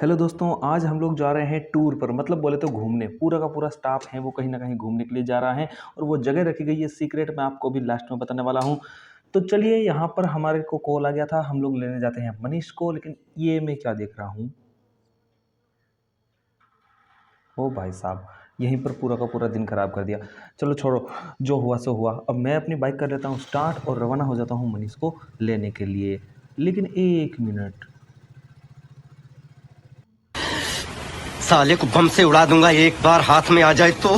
Hello दोस्तों, आज हम लोग जा रहे हैं टूर पर, मतलब बोले तो घूमने। पूरा का पूरा स्टाफ है वो कहीं ना कहीं घूमने के लिए जा रहा है और वो जगह रखी गई है सीक्रेट। मैं आपको भी लास्ट में बताने वाला हूँ। तो चलिए, यहाँ पर हमारे को कॉल आ गया था, हम लोग लेने जाते हैं मनीष को। लेकिन ये मैं क्या देख रहा हूँ, ओ भाई साहब, यहीं पर पूरा का पूरा दिन खराब कर दिया। चलो छोड़ो, जो हुआ सो हुआ। अब मैं अपनी बाइक कर लेता हूँ स्टार्ट और रवाना हो जाता हूँ मनीष को लेने के लिए। लेकिन एक मिनट, साले को बम से उड़ा दूंगा एक बार हाथ में आ जाए तो।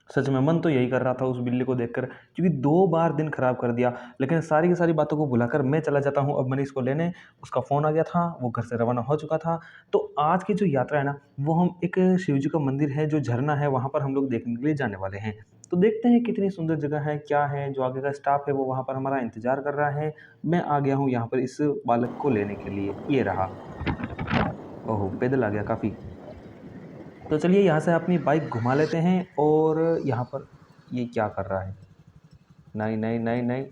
सच में मन तो यही कर रहा था उस बिल्ली को देखकर, क्योंकि 2 बार दिन खराब कर दिया। लेकिन सारी की सारी बातों को भुलाकर मैं चला जाता हूँ अब मनीष को लेने। उसका फ़ोन आ गया था, वो घर से रवाना हो चुका था। तो आज की जो यात्रा है ना, वो हम एक शिव जी का मंदिर है, जो झरना है, वहाँ पर हम लोग देखने के लिए जाने वाले हैं। तो देखते हैं कितनी सुंदर जगह है, क्या है। जो आगे का स्टाफ है वो वहाँ पर हमारा इंतजार कर रहा है। मैं आ गया हूँ यहाँ पर इस बालक को लेने के लिए। ये रहा। ओहो, पैदल आ गया काफ़ी। तो चलिए, यहाँ से अपनी बाइक घुमा लेते हैं। और यहाँ पर ये क्या कर रहा है? नहीं नहीं नहीं नहीं,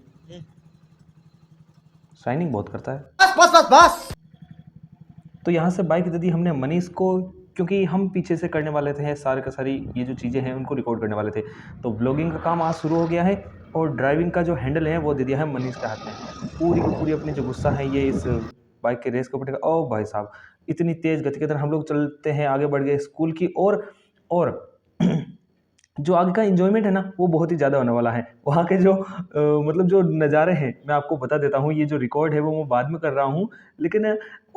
शाइनिंग बहुत करता है। बस बस बस बस। तो यहाँ से बाइक दे दी हमने मनीष को, क्योंकि हम पीछे से करने वाले थे सारे का सारी ये जो चीज़ें हैं उनको रिकॉर्ड करने वाले थे। तो ब्लॉगिंग का काम आज शुरू हो गया है और ड्राइविंग का जो हैंडल है वो दे दिया है मनीष के हाथ में। पूरी की पूरी अपनी जो गुस्सा है ये इस बाइक के रेस के ऊपर। ओ भाई साहब, इतनी तेज़ गति के अंदर हम लोग चलते हैं, आगे बढ़ गए स्कूल की और जो आगे का एन्जॉयमेंट है ना, वो बहुत ही ज़्यादा होने वाला है। वहाँ के जो मतलब जो नज़ारे हैं, मैं आपको बता देता हूँ। ये जो रिकॉर्ड है वो मैं बाद में कर रहा हूँ, लेकिन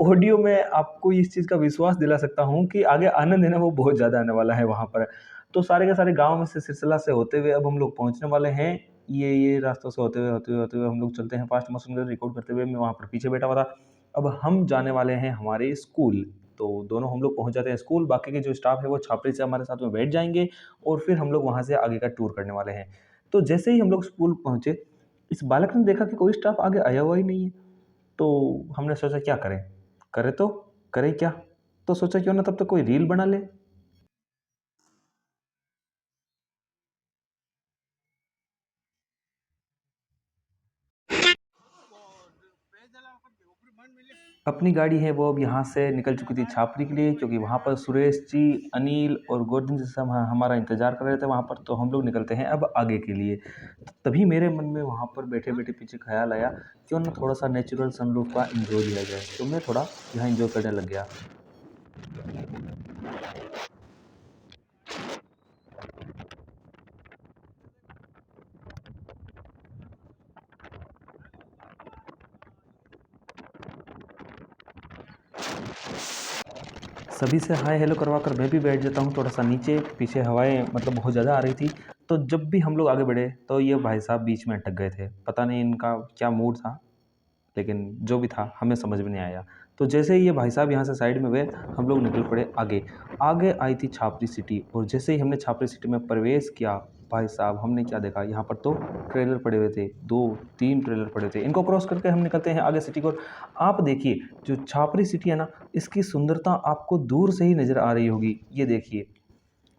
ऑडियो में आपको इस चीज़ का विश्वास दिला सकता हूँ कि आगे आनंद है ना, वो बहुत ज़्यादा आने वाला है वहाँ पर। तो सारे के सारे गाँव में से सिरसिला से होते हुए अब हम लोग पहुँचने वाले हैं। ये रास्तों से होते हुए हम लोग चलते हैं फास्ट मोशन में रिकॉर्ड करते हुए। मैं वहाँ पर पीछे बैठा हुआ था। अब हम जाने वाले हैं हमारे स्कूल। तो दोनों हम लोग पहुँच जाते हैं स्कूल। बाकी के जो स्टाफ है वो छापरी से हमारे साथ में बैठ जाएँगे और फिर हम लोग वहाँ से आगे का टूर करने वाले हैं। तो जैसे ही हम लोग स्कूल पहुँचे, इस बालक ने देखा कि कोई स्टाफ आगे आया हुआ ही नहीं है। तो हमने सोचा क्या करें? करें तो करें क्या? तो सोचा क्यों ना तब तक कोई रील बना लें। अपनी गाड़ी है वो अब यहाँ से निकल चुकी थी छापरी के लिए, क्योंकि वहाँ पर सुरेश जी, अनिल और गोवर्धन जी सब हमारा इंतज़ार कर रहे थे वहाँ पर। तो हम लोग निकलते हैं अब आगे के लिए। तो तभी मेरे मन में वहाँ पर बैठे-बैठे पीछे ख़्याल आया, क्यों ना थोड़ा-सा नेचुरल सनरूफ का एन्जॉय लिया जाए। तो मैं थोड़ा यहाँ एन्जॉय करने लग गया। सभी से हाय हेलो करवा कर मैं भी बैठ जाता हूँ थोड़ा-सा नीचे। पीछे हवाएँ मतलब बहुत ज़्यादा आ रही थी। तो जब भी हम लोग आगे बढ़े तो ये भाई साहब बीच में अटक गए थे। पता नहीं इनका क्या मूड था, लेकिन जो भी था हमें समझ में नहीं आया। तो जैसे ही ये भाई साहब यहाँ से साइड में हुए, हम लोग निकल पड़े आगे। आगे आई थी छापरी सिटी और जैसे ही हमने छापरी सिटी में प्रवेश किया, भाई साहब हमने क्या देखा, यहाँ पर तो ट्रेलर पड़े हुए थे, 2-3 ट्रेलर पड़े थे। इनको क्रॉस करके हम निकलते हैं आगे सिटी को। और आप देखिए, जो छापरी सिटी है ना, इसकी सुंदरता आपको दूर से ही नज़र आ रही होगी। ये देखिए,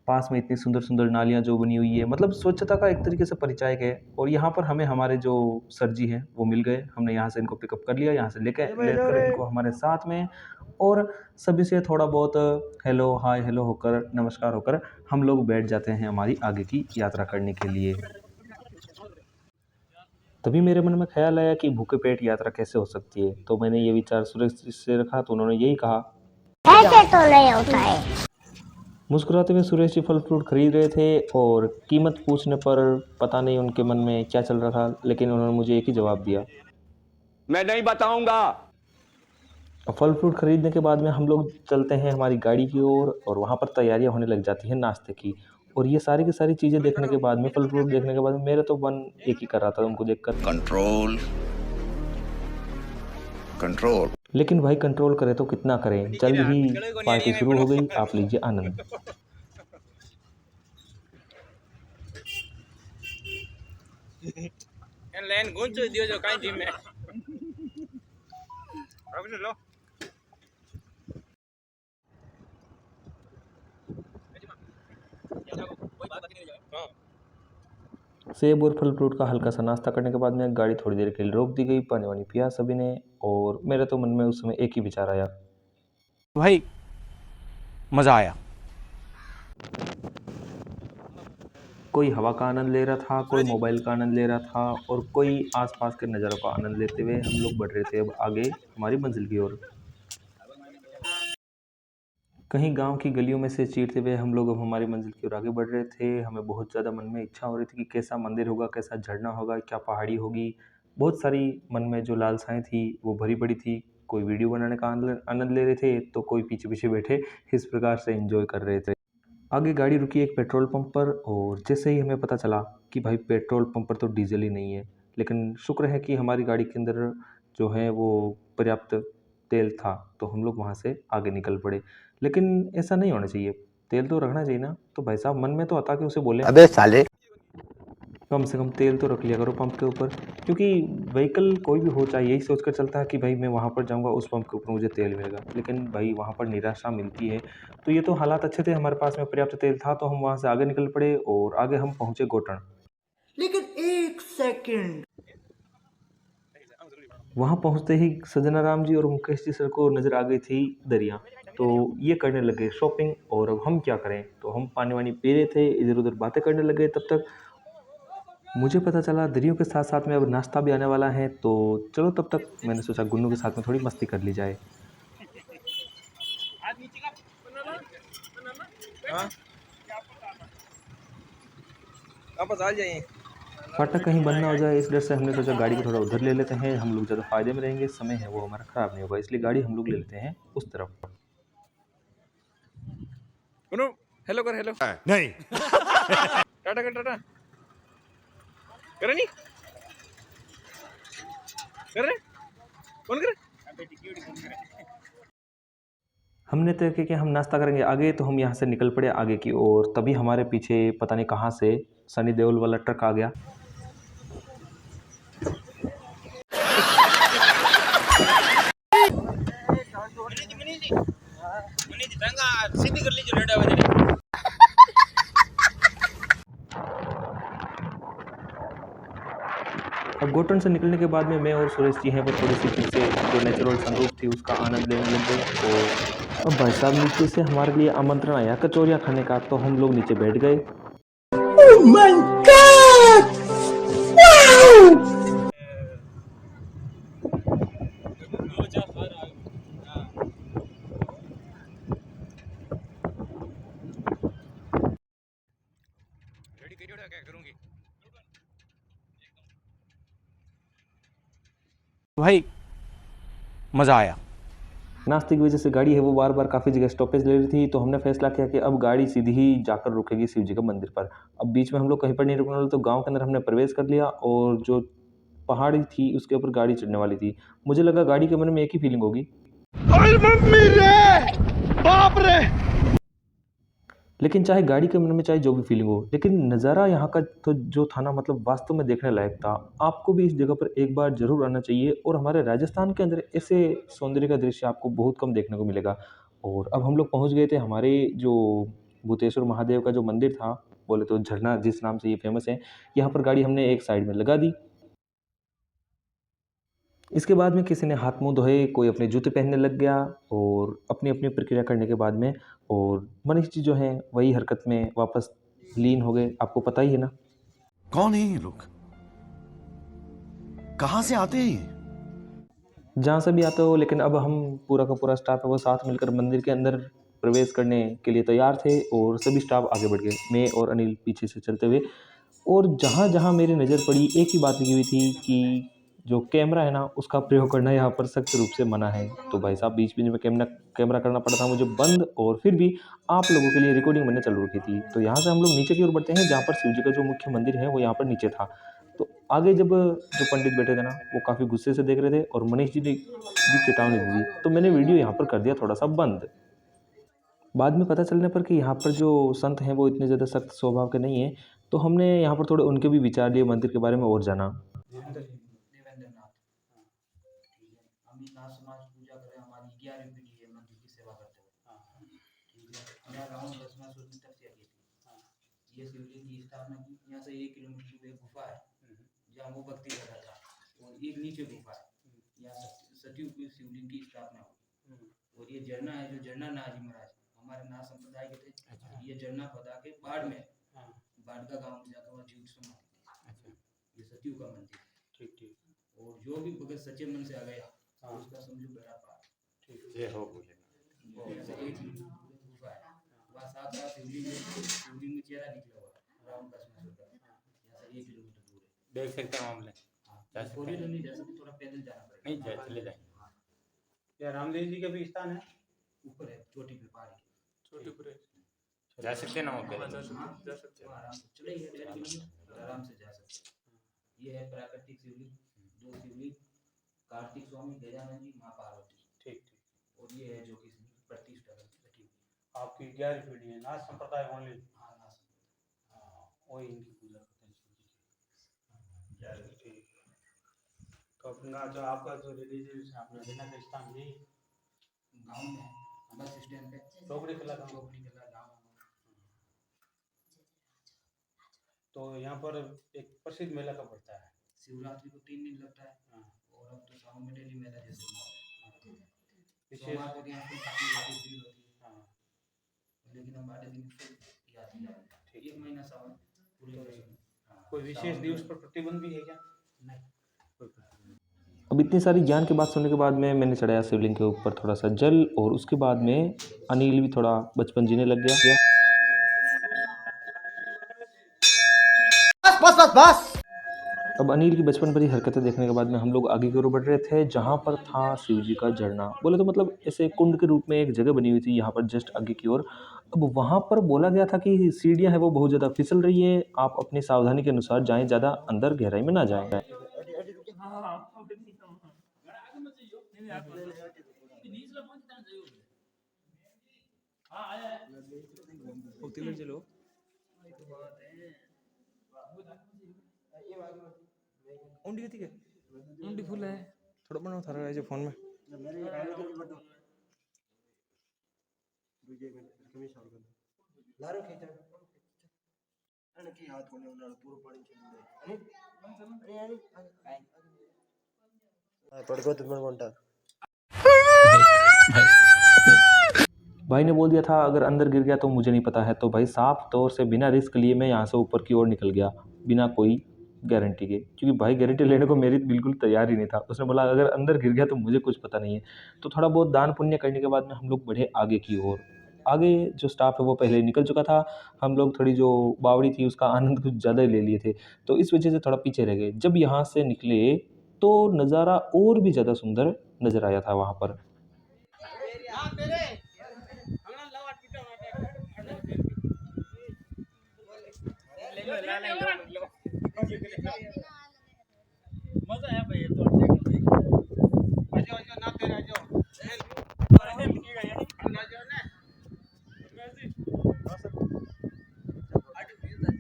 पास में इतनी सुंदर-सुंदर नालियाँ जो बनी हुई है, मतलब स्वच्छता का एक तरीके से परिचायक है। और यहाँ पर हमें हमारे जो सर जी हैं, वो मिल गए। हमने यहाँ से इनको पिकअप कर लिया, यहाँ से लेकर इनको हमारे साथ में। और सभी से थोड़ा बहुत हेलो, हाय हेलो होकर, नमस्कार होकर हम लोग बैठ जाते हैं हमारी आगे की यात्रा करने के लिए। तभी मेरे मन में ख़्याल आया कि भूखे पेट यात्रा कैसे हो सकती है। तो मैंने ये विचार सुरेश जी से रखा, तो उन्होंने यही कहा। ऐसे तो नहीं होता है। मुस्कुराते हुए सुरेश जी फल फ्रूट खरीद रहे थे और कीमत पूछने पर पता नहीं उनके मन में क्या चल रहा था, लेकिन उन्होंने मुझे एक ही जवाब दिया। मैं नहीं बताऊंगा। और फल फ्रूट खरीदने के बाद में हम लोग चलते हैं हमारी गाड़ी की ओर और वहाँ पर तैयारियां होने लग जाती हैं नाश्ते की। और ये सारी की सारी चीज़ें देखने के बाद में, फल फ्रूट देखने के बाद में, मेरा तो मन एक ही कर रहा था उनको देखकर। Control control. लेकिन भाई कंट्रोल करें तो कितना करें, जल्द ही पार्टी शुरू हो गई। आप लीजिए आनंद। लाइन गुंज दियो जो काई जिम में अब लो कोई बात नहीं जाए। सेब और फल फ्रूट का हल्का सा नाश्ता करने के बाद में गाड़ी थोड़ी देर के लिए रोक दी गई। पानी वानी पिया सभी ने और मेरे तो मन में उस समय एक ही विचार आया। भाई मज़ा आया। कोई हवा का आनंद ले रहा था, कोई मोबाइल का आनंद ले रहा था और कोई आसपास के नज़ारों का आनंद लेते हुए हम लोग बढ़ रहे थे अब आगे हमारी मंजिल की ओर। कहीं गांव की गलियों में से चीरते हुए हम लोग अब हमारी मंजिल की ओर आगे बढ़ रहे थे। हमें बहुत ज़्यादा मन में इच्छा हो रही थी कि कैसा मंदिर होगा, कैसा झरना होगा, क्या पहाड़ी होगी। बहुत सारी मन में जो लालसाएं थी वो भरी पड़ी थी। कोई वीडियो बनाने का आनंद ले रहे थे तो कोई पीछे पीछे बैठे इस प्रकार से एंजॉय कर रहे थे। आगे गाड़ी रुकी एक पेट्रोल पंप पर और जैसे ही हमें पता चला कि भाई पेट्रोल पंप पर तो डीजल ही नहीं है, लेकिन शुक्र है कि हमारी गाड़ी के अंदर जो है वो पर्याप्त तेल था, तो हम लोग वहाँ से आगे निकल पड़े। लेकिन ऐसा नहीं होना चाहिए, तेल तो रखना चाहिए ना। तो भाई साहब मन में तो आता कि उसे बोले अबे साले। कम से कम तेल तो रख लिया करो पंप के ऊपर, क्योंकि व्हीकल कोई भी हो चाहे यही सोच कर चलता है कि भाई मैं वहाँ पर जाऊँगा उस पंप के ऊपर मुझे तेल मिलेगा, लेकिन भाई वहाँ पर निराशा मिलती है। तो ये तो हालात अच्छे थे, हमारे पास में पर्याप्त तेल था तो हम वहाँ से आगे निकल पड़े और आगे हम पहुँचे गोटन। लेकिन एक सेकंड, वहाँ पहुँचते ही सजना राम जी और मुकेश जी सर को नज़र आ गई थी दरिया। तो ये करने लगे शॉपिंग और अब हम क्या करें, तो हम पानी वानी पी रहे थे, इधर उधर बातें करने लगे। तब तक मुझे पता चला दरियों के साथ साथ में अब नाश्ता भी आने वाला है, तो चलो तब तक मैंने सोचा गुन्नू के साथ में थोड़ी मस्ती कर ली जाए। हाँ वापस आ जाइए। फाटक कहीं बंद ना हो जाए, इस डर से हमने सोचा गाड़ी को थोड़ा उधर ले लेते हैं, हम लोग ज़्यादा फायदे में रहेंगे, समय है वो हमारा ख़राब नहीं होगा, इसलिए गाड़ी हम लोग ले लेते हैं उस तरफ। गुरु हेलो कर, हेलो नहीं। टाटा कर, टाटा करे नहीं कर रहे कौन करे। हमने तय किया कि हम नाश्ता करेंगे आगे, तो हम यहाँ से निकल पड़े आगे की ओर। तभी हमारे पीछे पता नहीं कहाँ से सनी देओल वाला ट्रक आ गया। मनीष रंगा सीधी कर लीजिए लेटा हुआ। अब गोटन से निकलने के बाद में मैं और सुरेश जी हैं वो थोड़ी सी फिर से जो नेचुरल सनरूफ थी उसका आनंद लेने लग गए। और अब भाई साहब नीचे से हमारे लिए आमंत्रण आया कचौरियाँ खाने का, तो हम लोग नीचे बैठ गए। रेडी करियो क्या करूंगी भाई मज़ा आया। नाश्ते की वजह से गाड़ी है वो बार बार काफ़ी जगह स्टॉपेज ले रही थी, तो हमने फैसला किया कि अब गाड़ी सीधी ही जाकर रुकेगी शिव जी का मंदिर पर। अब बीच में हम लोग कहीं पर नहीं रुकने वाले, तो गांव के अंदर हमने प्रवेश कर लिया और जो पहाड़ी थी उसके ऊपर गाड़ी चढ़ने वाली थी। मुझे लगा गाड़ी के मन में एक ही फीलिंग होगी, लेकिन चाहे गाड़ी के मन में चाहे जो भी फीलिंग हो, लेकिन नज़ारा यहाँ का तो जो था ना, मतलब वास्तव में देखने लायक था। आपको भी इस जगह पर एक बार ज़रूर आना चाहिए और हमारे राजस्थान के अंदर ऐसे सौंदर्य का दृश्य आपको बहुत कम देखने को मिलेगा। और अब हम लोग पहुँच गए थे हमारे जो भूतेश्वर महादेव का जो मंदिर था, बोले तो झरना जिस नाम से ये फेमस है, यहाँ पर गाड़ी हमने एक साइड में लगा दी। इसके बाद में किसी ने हाथ मुँह धोए, कोई अपने जूते पहनने लग गया और अपनी-अपनी प्रक्रिया करने के बाद में और मनीष जी जो हैं वही हरकत में वापस लीन हो गए, आपको पता ही है ना। कौन है ये लोग? कहाँ से आते हैं ये? जहाँ से भी आते हो, लेकिन अब हम पूरा का पूरा स्टाफ है वो साथ मिलकर मंदिर के अंदर प्रवेश करने के लिए तैयार थे और सभी स्टाफ आगे बढ़ गए, मैं और अनिल पीछे से चलते हुए। और जहाँ-जहाँ मेरी नज़र पड़ी एक ही बात लिखी हुई थी कि जो कैमरा है ना उसका प्रयोग करना यहाँ पर सख्त रूप से मना है। तो भाई साहब बीच-बीच में कैमरा करना पड़ा था मुझे बंद, और फिर भी आप लोगों के लिए रिकॉर्डिंग बनने चालू रखी थी। तो यहाँ से हम लोग नीचे की ओर बढ़ते हैं जहाँ पर शिव जी का जो मुख्य मंदिर है वो यहाँ पर नीचे था। तो आगे जब जो पंडित बैठे थे ना वो काफ़ी गुस्से से देख रहे थे और मनीष जी ने भी चेतावनी दी थी, तो मैंने वीडियो यहाँ पर कर दिया थोड़ा-सा बंद। बाद में पता चलने पर कि यहाँ पर जो संत हैं वो इतने ज़्यादा सख्त स्वभाव के नहीं हैं, तो हमने यहाँ पर थोड़े उनके भी विचार लिए मंदिर के बारे में और जाना। देवेंद्रनाथ, ठीक है। हम भी नाथ समाज पूजा करें, हमारी 11वीं पीढ़ी है मंदिर की सेवा करते हुए, ठीक है। मैं रावण भस्मासुर की तपस्या की थी, ये शिवलिंग की स्थापना की। यहाँ से 1 किलोमीटर दूर एक गुफा है जहाँ वो भक्ति कर रहा था, और एक नीचे गुफा है, यहाँ सतयुग में शिवलिंग की स्थापना हुई। और ये झरना है जो झरना नाजी महाराज हमारे नाथ संप्रदाय के थे। ये झरना खोदा के बाढ़ में, बाढ़ का गांव में जाकर वहाँ जीवित समाधि थी। ये सतयुग का मंदिर। ठीक ठीक। और जो भी भगत सच्चे मन से आ गया उसका समझो बेड़ा पार। जय हो बोले। ऐसे एक गुफा है, वहाँ साथ साथ शिवलिंग में चेहरा निकला हुआ है राम का स्मशान का, यहाँ से 1 किलोमीटर दूर है। देख सकते हैं हम लोग। जा सकते फोर हैं। व्हीलर नहीं जा सकते, थोड़ा पैदल जाना पड़ेगा। नहीं जा चले जाएंगे। क्या रामदेव जी का भी स्थान है? ऊपर है चोटी पे पहाड़ी छोटे पूरे जा सकते हैं ना वहाँ पे? जा सकते हैं आराम से, चले 1.5 किलोमीटर आराम से जा सकते हैं। ये है प्राकृतिक शिवलिंग, 2 शिवलिंग, कार्तिक स्वामी, गजानन जी, माँ पार्वती। ठीक ठीक। और ये है जो कि प्रतिष्ठा रखी हुई। आपकी 11वीं पीढ़ी है नाथ संप्रदाय ओनली। हाँ ना वही इनकी पूजा करते हैं शिव जी की। ठीक। तो अपना जो आपका जो रिलीजियस आपने रहने का स्थान यही गाँव में है, बस स्टैंड पे चौकड़ी कला गाँव। चौकड़ी कला गाँव। तो यहाँ पर एक प्रसिद्ध मेला कब पड़ता है? शिवरात्रि को 3 दिन लगता है। हाँ। और अब तो सावन में डेली मेला जैसे विशेष सोमवार को यहाँ फुल काफी होती है, भीड़ होती है। हाँ। लेकिन हम 8 दिन फुल यात्री हैं। 1 महीना सावन पूरे दर्शन। कोई विशेष दिवस पर प्रतिबंध भी है क्या? नहीं। अब इतनी सारी ज्ञान की बात सुनने के बाद में मैंने चढ़ाया शिवलिंग के ऊपर थोड़ा सा जल, और उसके बाद में अनिल भी थोड़ा बचपन जीने लग गया। अब अनिल की बचपन भरी हरकतें देखने के बाद में हम लोग आगे की ओर बढ़ रहे थे, जहाँ पर था शिव जी का झरना। बोले तो मतलब ऐसे कुंड के रूप में एक जगह बनी हुई थी यहाँ पर जस्ट आगे की ओर। अब वहाँ पर बोला गया था कि सीढ़ियाँ हैं वो बहुत ज़्यादा फिसल रही है, आप अपनी सावधानी के अनुसार जाएं, ज़्यादा अंदर गहराई में ना जाएं। उंडी कितनी है? उंडी फुल है, थोड़ा बना था रहा है फोन में। भाई ने बोल दिया था अगर अंदर गिर गया तो मुझे नहीं पता है, तो भाई साफ तौर से बिना रिस्क लिए मैं यहाँ से ऊपर की ओर निकल गया, बिना कोई गारंटी के, क्योंकि भाई गारंटी लेने को मेरी बिल्कुल तैयार ही नहीं था। उसने बोला अगर अंदर गिर गया तो मुझे कुछ पता नहीं है। तो थोड़ा बहुत दान पुण्य करने के बाद में हम लोग बढ़े आगे की ओर। आगे जो स्टाफ है वो पहले ही निकल चुका था, हम लोग थोड़ी जो बावड़ी थी उसका आनंद कुछ ज़्यादा ही ले लिए थे, तो इस वजह से थोड़ा पीछे रह गए। जब यहाँ से निकले तो नज़ारा और भी ज़्यादा सुंदर नज़र आया था वहाँ पर। मजा है भाई, तो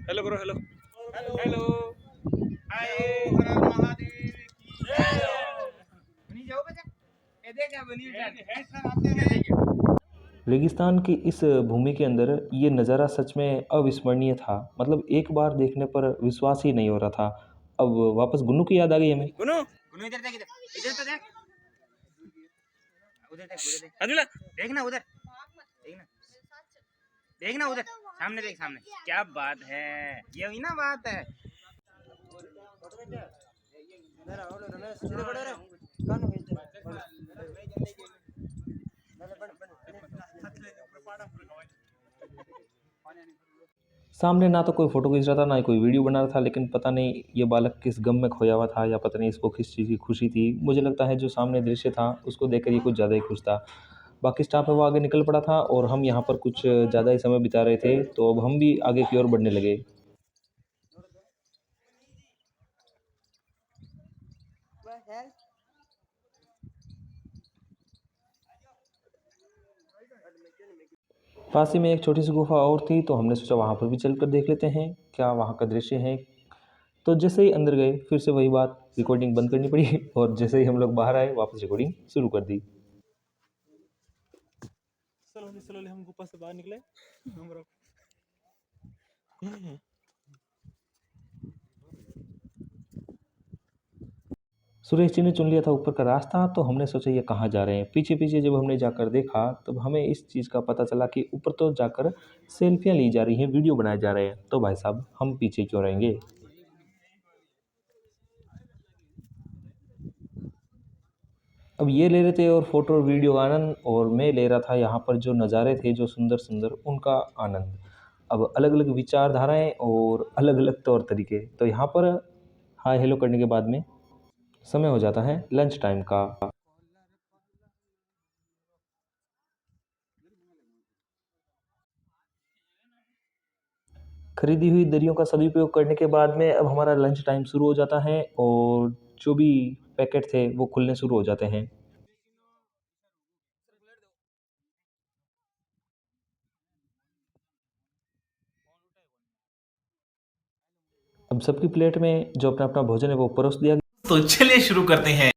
हेलो करो, हेलो हेलो हाय, हर हर महादेव की जय। बनी जाओ बच्चा, ये देख क्या बनी है। रेगिस्तान की इस भूमि के अंदर ये नज़ारा सच में अविस्मरणीय था, मतलब एक बार देखने पर विश्वास ही नहीं हो रहा था। अब वापस गुन्नू की याद आ गई हमें। गुन्नू गुन्नू इधर देख, इधर तो देख, उधर देख, उधर देख, अदुला देखना, उधर देखना, देखना उधर, सामने देख, सामने। क्या बात है, ये हुई ना बात है। सामने ना तो कोई फ़ोटो खींच रहा था, ना ही कोई वीडियो बना रहा था, लेकिन पता नहीं ये बालक किस गम में खोया हुआ था, या पता नहीं इसको किस चीज़ की खुशी थी। मुझे लगता है जो सामने दृश्य था उसको देखकर ये कुछ ज़्यादा ही खुश था। बाकी स्टाफ है वो आगे निकल पड़ा था और हम यहाँ पर कुछ ज़्यादा ही समय बिता रहे थे, तो अब हम भी आगे की ओर बढ़ने लगे। पास ही में एक छोटी सी गुफा और थी, तो हमने सोचा वहाँ पर भी चल कर देख लेते हैं क्या वहाँ का दृश्य है। तो जैसे ही अंदर गए फिर से वही बात, रिकॉर्डिंग बंद करनी पड़ी और जैसे ही हम लोग बाहर आए वापस रिकॉर्डिंग शुरू कर दी। स्लोली हम गुफा से बाहर निकले। सुरेश जी ने चुन लिया था ऊपर का रास्ता, तो हमने सोचा ये कहाँ जा रहे हैं। पीछे पीछे जब हमने जाकर देखा तब हमें इस चीज़ का पता चला कि ऊपर तो जाकर सेल्फियाँ ली जा रही हैं, वीडियो बनाए जा रहे हैं। तो भाई साहब हम पीछे क्यों रहेंगे। अब ये ले रहे थे और फोटो और वीडियो का आनंद, और मैं ले रहा था यहाँ पर जो नज़ारे थे जो सुंदर सुंदर उनका आनंद। अब अलग अलग विचारधाराएं और अलग अलग तौर तरीके। तो यहाँ पर हाय हेलो करने के बाद में समय हो जाता है लंच टाइम का। खरीदी हुई दरियों का सदुपयोग करने के बाद में अब हमारा लंच टाइम शुरू हो जाता है और जो भी पैकेट थे वो खुलने शुरू हो जाते हैं। अब सबकी प्लेट में जो अपना अपना भोजन है वो परोस दिया गया। तो चलिए शुरू करते हैं।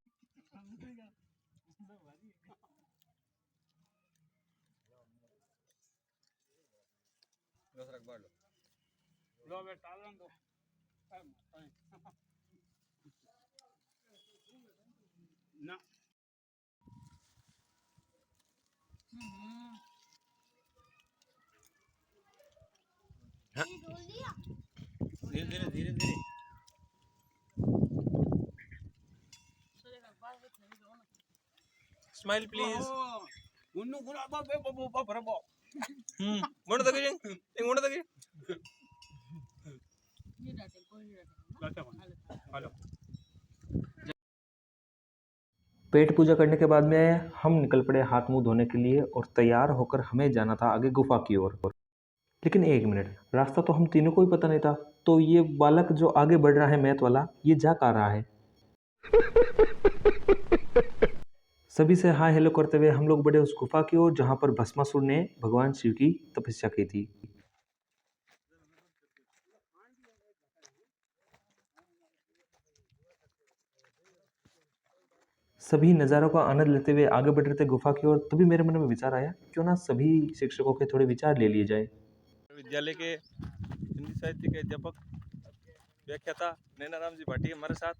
धीरे धीरे धीरे धीरे स्माइल प्लीज। मोड़ दगे एक मोड़ दगे। पेट पूजा करने के बाद में हम निकल पड़े हाथ मुंह धोने के लिए और तैयार होकर हमें जाना था आगे गुफा की ओर। लेकिन एक मिनट, रास्ता तो हम तीनों को ही पता नहीं था। तो ये बालक जो आगे बढ़ रहा है मैथ वाला, ये जा कहाँ रहा है। सभी से हाय हेलो करते हुए हम लोग बढ़े उस गुफा की ओर जहाँ पर भस्मासुर ने भगवान शिव की तपस्या की थी। सभी नज़ारों का आनंद लेते हुए आगे बढ़ रहे थे गुफा की ओर। तभी मेरे मन में विचार आया, क्यों ना सभी शिक्षकों के थोड़े विचार ले लिए जाए। विद्यालय के हिंदी साहित्य के अध्यापक व्याख्याता नैनाराम जी भाटी हमारे साथ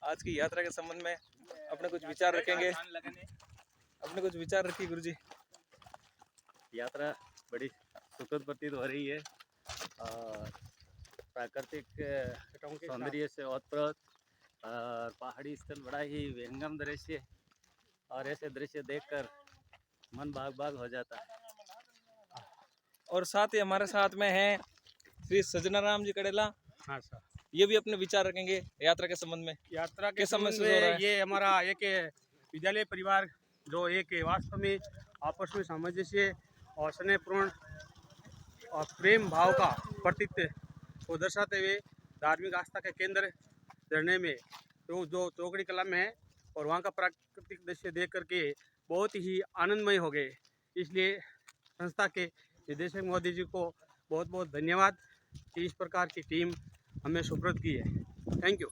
आज की यात्रा के संबंध में अपने कुछ विचार रखेंगे। अपने कुछ विचार रखिए गुरुजी। यात्रा बड़ी सुखद प्रतीत हो रही है और प्राकृतिक सौंदर्य से ओतप्रोत और पहाड़ी स्थल बड़ा ही विहंगम दृश्य, और ऐसे दृश्य देखकर मन बाग बाग हो जाता है। और साथ ही हमारे साथ में हैं श्री सजनाराम जी कड़ेला। हाँ सर, ये भी अपने विचार रखेंगे यात्रा के संबंध में। यात्रा के किस समय संबंध से हो रहा में है? ये हमारा एक विद्यालय परिवार जो एक वास्तव में आपस में सामंजस्य और स्नेहपूर्ण और प्रेम भाव का प्रतीक को दर्शाते हुए धार्मिक आस्था के केंद्र झरने में तो जो चौकड़ी कला में है और वहाँ का प्राकृतिक दृश्य देख करके बहुत ही आनंदमय हो गए। इसलिए संस्था के निदेशक मोदी जी को बहुत बहुत धन्यवाद कि इस प्रकार की टीम हमें सुपुर्द की है। Thank you.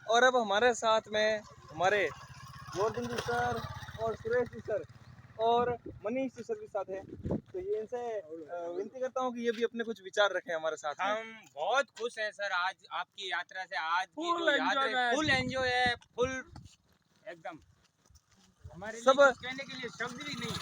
और अब हमारे साथ में हमारे गोवर्धन जी सर और सुरेश जी सर और मनीष जी सर भी साथ हैं। तो ये इनसे विनती करता हूँ कि ये भी अपने कुछ विचार रखें हमारे साथ में। हम बहुत खुश हैं सर आज आपकी यात्रा से। आज की Full जो यात्रा enjoyment। फुल एंजॉय है, फुल एकदम हमारे सब लिए कुछ कहने के लिए शब्द भी नहीं।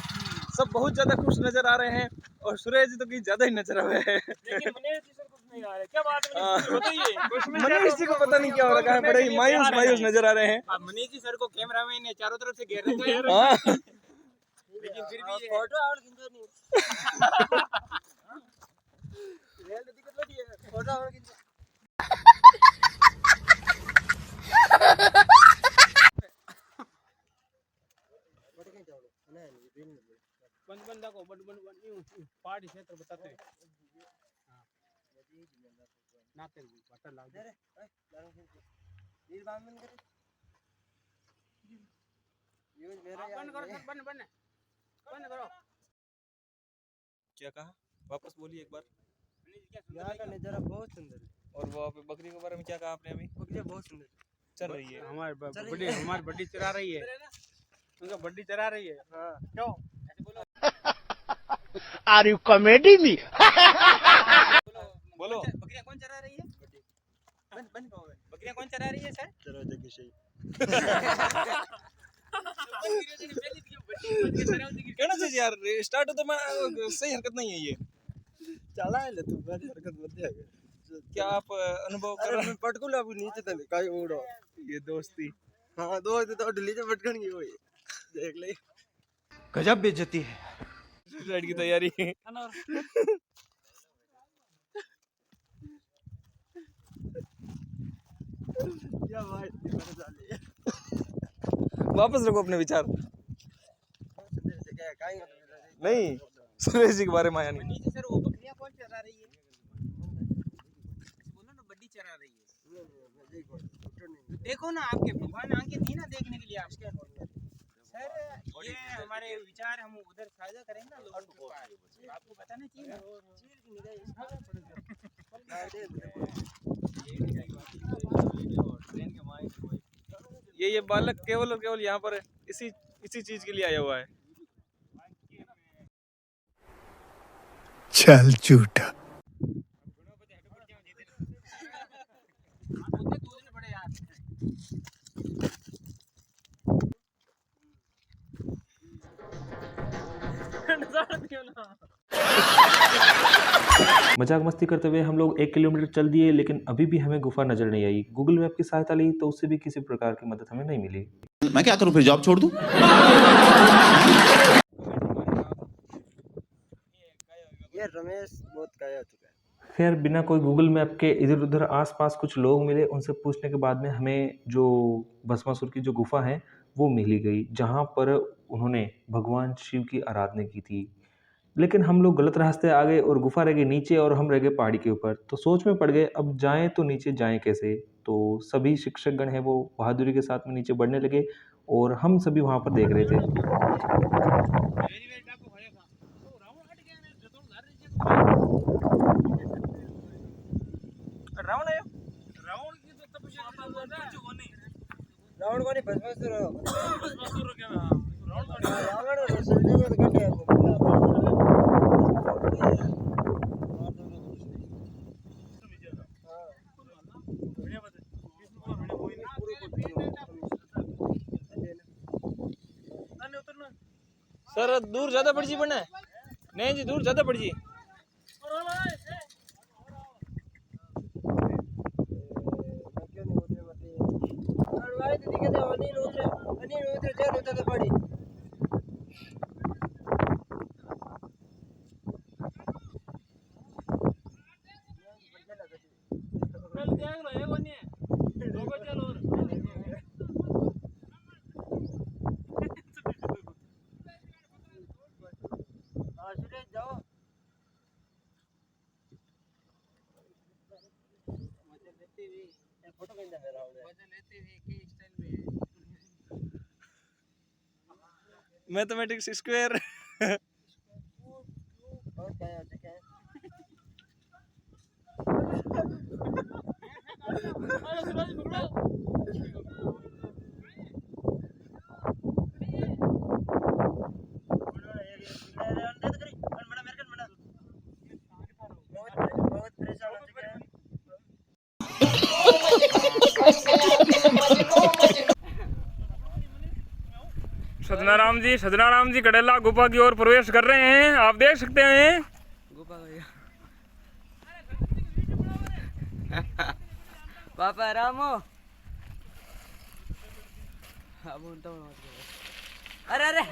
सब बहुत ज्यादा खुश नजर आ रहे हैं और सुरेश जी तो कहीं ज्यादा ही नजर आ रहे हैं। लेकिन मनीष जी सर कुछ नहीं आ रहे। क्या बात है हाँ। बताइए। मनीष जी को पता नहीं क्या हो रखा है, बड़े ही मायूस मायूस नजर आ रहे हैं। अब मनीष जी सर को कैमरा मैन ने चारों तरफ से घेर रखा है। हाँ। लेकिन फिर भी फोटो बंदा को पहाड़ी क्षेत्र बताते हैं। नाते बटन लाग दे बंद करो। क्या कहा, वापस बोलिए एक बार। यहाँ का नज़ारा बहुत सुंदर है। और वो आप बकरी के बारे में क्या कहा आपने अभी? बकरियाँ बहुत सुंदर चल रही है। हमारी बड्डी चरा रही है। उनका बड्डी चरा रही है। हाँ। क्यों? Are you comedy me? बोलो। बकरियां कौन चरा रही है? बकरियां कौन चरा रही है सर? कहना चाहिए यार, स्टार्ट तो मैं सही हरकत नहीं है ये। चला है तू बड़ी हरकत मत दे। क्या आप अनुभव कर रहे हैं? पटकुल अभी नीचे तले काई उड़ो ये दोस्ती। हां दोस्त तो ढीली से पटकन की होई देख ले। गजब बेइज्जती है। राइड की तैयारी। क्या भाई मर जाले। वापस रखो अपने विचार। नहीं, सुरेश जी के बारे में आया नहीं। नीचे सर वो बकरियां कौन चरा रही है? बोलो ना बड्डी चरा रही है। देखो ना आपके भगवान आंखें थी ना देखने के लिए आपके। सर ये हमारे विचार हम उधर साझा करेंगे ना लोगों के पास, आपको बताना चाहिए ना। ये बालक केवल और केवल यहाँ पर इसी चीज के लिए आया हुआ है। चल झूठा। मजाक मस्ती करते हुए हम लोग 1 किलोमीटर चल दिए, लेकिन अभी भी हमें गुफा नजर नहीं आई। गूगल मैप की सहायता ली तो उससे भी किसी प्रकार की मदद हमें नहीं मिली। मैं क्या करूं फिर, जॉब छोड़ दूं? ये रमेश बहुत काया हो चुका है। फिर बिना कोई गूगल मैप के इधर उधर आसपास कुछ लोग मिले, उनसे पूछने के बाद में हमें जो भस्मासुर की जो गुफा है वो मिली गई, जहाँ पर उन्होंने भगवान शिव की आराधना की थी। लेकिन हम लोग गलत रास्ते आ गए और गुफा रह गई नीचे और हम रह गए पहाड़ी के ऊपर। तो सोच में पड़ गए अब जाएं तो नीचे जाएं कैसे। तो सभी शिक्षकगण हैं वो बहादुरी के साथ में नीचे बढ़ने लगे और हम सभी वहाँ पर देख रहे थे। रावण है, रावण को नहीं भस्मासुर क्या रावण और शिवजी को तो कट है। सर दूर ज्यादा पड़ जी बना है। नहीं जी दूर ज्यादा पड़ जी। Mathematics square. सदनाराम जी कड़ेला गुफा की ओर प्रवेश कर रहे हैं, आप देख सकते हैं। गुफा पापा रामो अरे अरे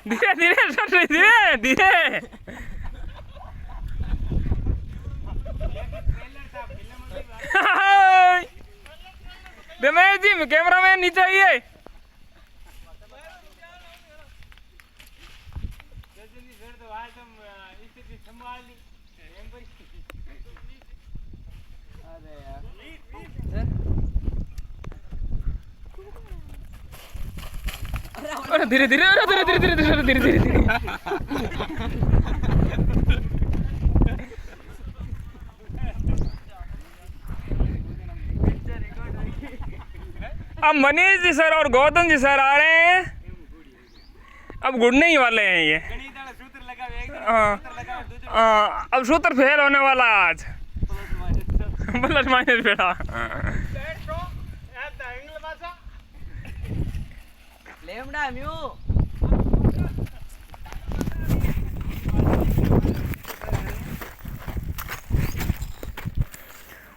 धीरे धीरे सर, धीरे धीरे। रमेश जी कैमरा मैन नीचे आइए। अरे धीरे धीरे, अरे धीरे धीरे धीरे धीरे धीरे धीरे धीरे। अब मनीष जी सर और गौतम जी सर आ रहे हैं, अब गुड़ने ही वाले हैं ये। हाँ अब सूत्र फेल होने वाला आज। प्लस माइनस बेटा। लेमड़ा म्यू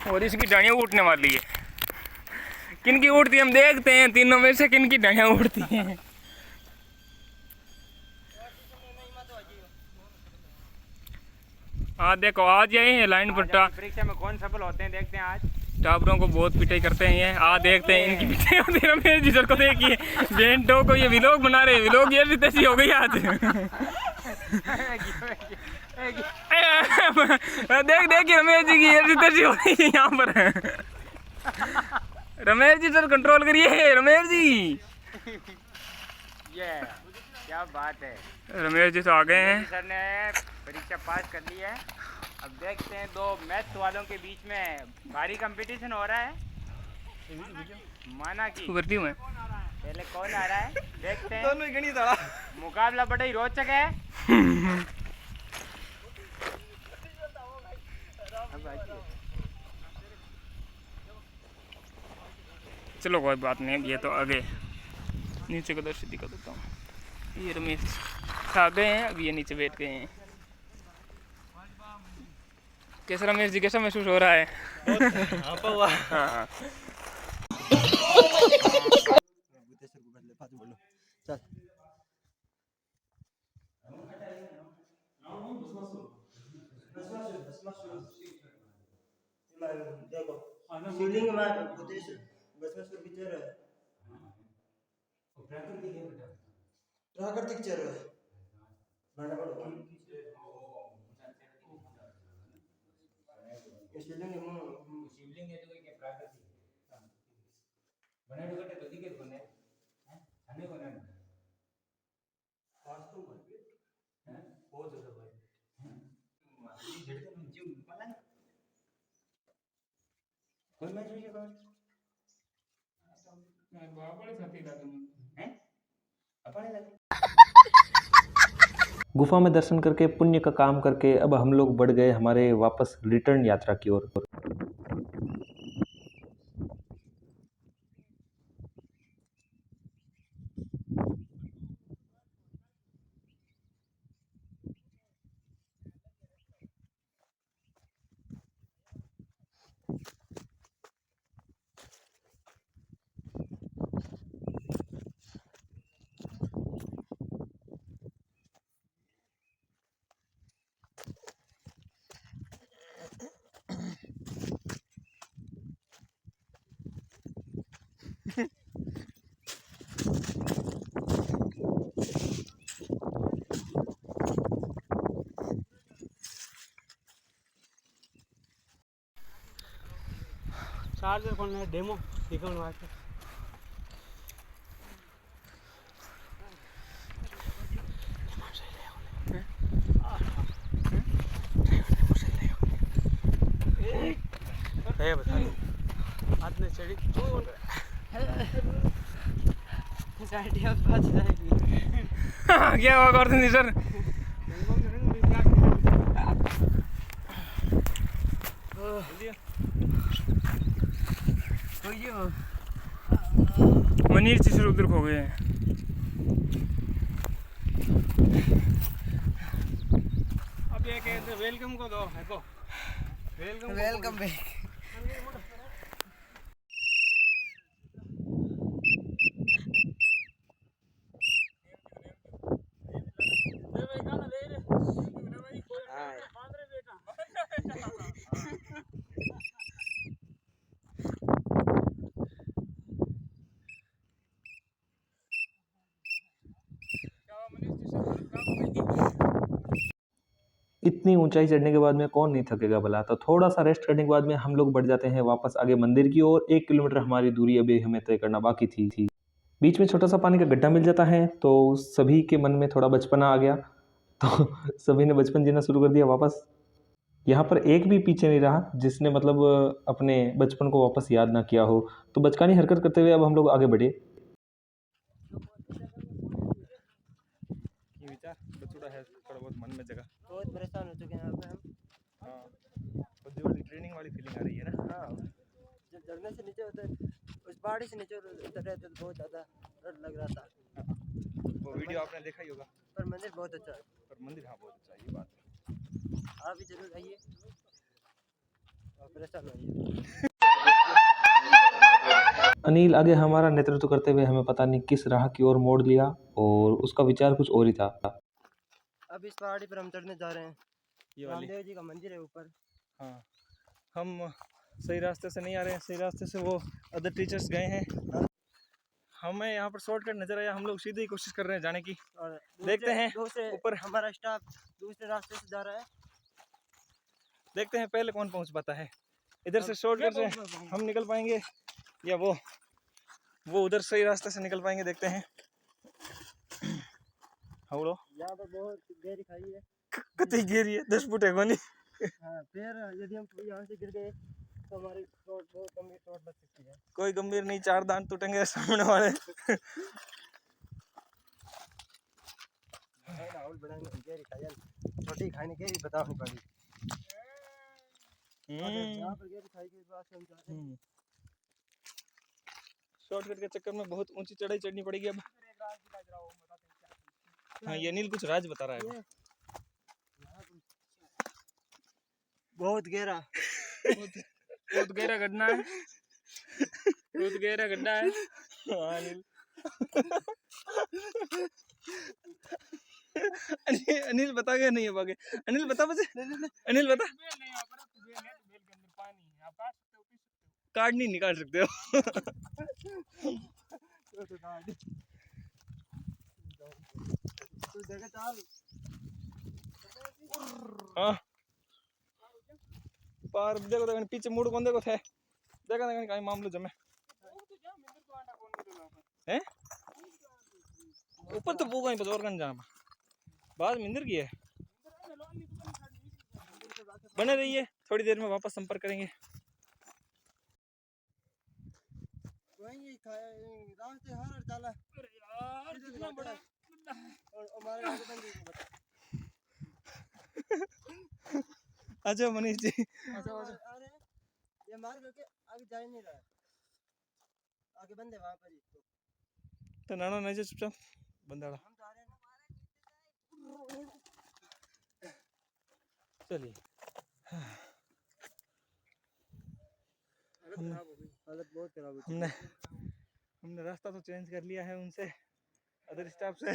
और इसकी डालियाँ उठने वाली है। किन की उठती है हम देखते हैं, तीनों में से किन की डालियाँ उठती हैं। हाँ देखो आज यही लाइन पर परीक्षा में कौन सफल होते हैं देखते हैं आज। टापरों को बहुत पिटाई करते हैं ये। देखते हैं इनकी पिटाई होती है। रमेश जी सर को देखिए, बेंटो को ये व्लॉग बना रहे, व्लॉग ये तैसी हो गई आज। देखिए रमेश जी की ये तैसी हो गई यहाँ पर। रमेश जी सर कंट्रोल करिए रमेश जी। ये क्या बात है। रमेश जी तो आ गए हैं। सर ने परीक्षा पास कर ली है। अब देखते हैं दो मैथ वालों के बीच में भारी कंपटीशन हो रहा है। माना कि भर्ती हुए पहले कौन आ रहा है देखते हैं। दोनों ही गणित वाला मुकाबला बड़ा ही रोचक है। चलो कोई बात नहीं, ये तो आगे नीचे का दर्शन दिखा देता हूँ। ये रमेश आ गए हैं, अब ये नीचे बैठ गए हैं। कैसा रमेश जी, कैसा महसूस हो रहा है? हाँ। शिवलिंग में बुद्धेश्वर बसवेश्वर बिचार है प्राकृतिक चर है बड़ा बड़ा शिवलिंग शिवलिंग है तो क्या प्राकृतिक बने डोटे तो दिखे कोने हैं हमें कोने वास्तु में हैं बहुत ज्यादा भाई ये झटके में जीव निकाला है कोई मैच भी क्या यार बाबा साथी लगे हैं अपने लगे। गुफा में दर्शन करके पुण्य का काम करके अब हम लोग बढ़ गए हमारे वापस रिटर्न यात्रा की ओर। चार्जर कौन है डेमो दिखाने वास्ते है बता हाथ में चढ़ी तो साइड हाउस बात जाएगी। क्या हुआ करते हैं सर? मनीष जी सर उधर खो गए हैं। अब ये कहते वेलकम को दो है को वेलकम बैक। इतनी ऊंचाई चढ़ने के बाद में कौन नहीं थकेगा भला। तो थोड़ा सा रेस्ट करने के बाद में हम लोग बढ़ जाते हैं वापस आगे मंदिर की ओर। 1 किलोमीटर हमारी दूरी अभी हमें तय करना बाकी थी। बीच में छोटा सा पानी का गड्ढा मिल जाता है तो सभी के मन में थोड़ा बचपना आ गया, तो सभी ने बचपन जीना शुरू कर दिया वापस। यहाँ पर एक भी पीछे नहीं रहा जिसने मतलब अपने बचपन को वापस याद ना किया हो। तो बचकानी हरकत करते हुए अब हम लोग आगे बढ़े। बचुड़ा है थोड़ा बहुत मन में जगह, बहुत परेशान हो चुके हैं यहाँ पे हम। हाँ तो वाली ट्रेनिंग वाली फीलिंग आ रही है ना। हाँ जब झरने से नीचे होते उस पहाड़ी से नीचे उतर रहे थे तो बहुत ज़्यादा डर लग रहा था। तो वीडियो आपने देखा ही होगा। पर मंदिर बहुत अच्छा है। पर मंदिर हाँ बहुत अच्छा है, ये बात है। आप भी जरूर आइए और परेशान होइए। अनिल आगे हमारा नेतृत्व करते हुए हमें पता नहीं किस राह की ओर मोड़ लिया और उसका विचार कुछ और ही था। अब इस पहाड़ी पर हम चढ़ने जा रहे हैं। ये वाली रामदेव जी का मंदिर है ऊपर। हाँ, हम सही रास्ते से नहीं आ रहे हैं, सही रास्ते से वो अदर टीचर्स गए हैं। हमें यहाँ पर शॉर्टकट नजर आया, हम लोग सीधे ही कोशिश कर रहे हैं जाने की। और देखते हैं दूसरे ऊपर, हमारा स्टाफ दूसरे रास्ते से जा रहा है। देखते हैं पहले कौन पहुँच पाता है। इधर से शॉर्टकट से हम निकल पाएंगे या वो उधर सही रास्ते से निकल पाएंगे, देखते हैं। हवड़ो यहाँ पर बहुत गहरी खाई है। कतई घेरी है, 10 फुट है कोनी। हाँ, फिर यदि हम यहाँ से गिर गए तो हमारी चोट बहुत गंभीर चोट लग सकती है। कोई गंभीर नहीं, 4 दांत टूटेंगे सामने वाले। गहरी खाई है, छोटी खाई ने गहरी बतानी पड़ी। यहाँ पर गहरी खाई के बाद हम जाते हैं। शॉर्टकट के चक्कर में बहुत ऊंची चढ़ाई चढ़नी पड़ेगी अब। हाँ, ये अनिल कुछ राज बता रहा है। बहुत गहरा बहुत गहरा गड्ढा है, बहुत गहरा गड्ढा है। हाँ, अनिल बता गया नहीं है बागे। अनिल बता मुझे, अनिल बता। कार्ड नहीं निकाल सकते हो। हाँ पार देखो देखो पीछे मुड़ कौन देखो थे, देखा देखा कहीं मामलो जमे हैं ऊपर तो पूगा ही बस और कहीं जा बात मिंदर की है। बने रहिए, थोड़ी देर में वापस संपर्क करेंगे। रास्ते हर डाला कितना बड़ा और हमारे अच्छा मनीष जी, ये मार्ग के आगे जा ही नहीं रहा है, आगे बंद है वहाँ पर ही। तो नाना नहीं चुपचाप बंदाड़ा चलिए। हालत बहुत खराब हो हमने रास्ता तो चेंज कर लिया है उनसे, अदर स्टाफ से,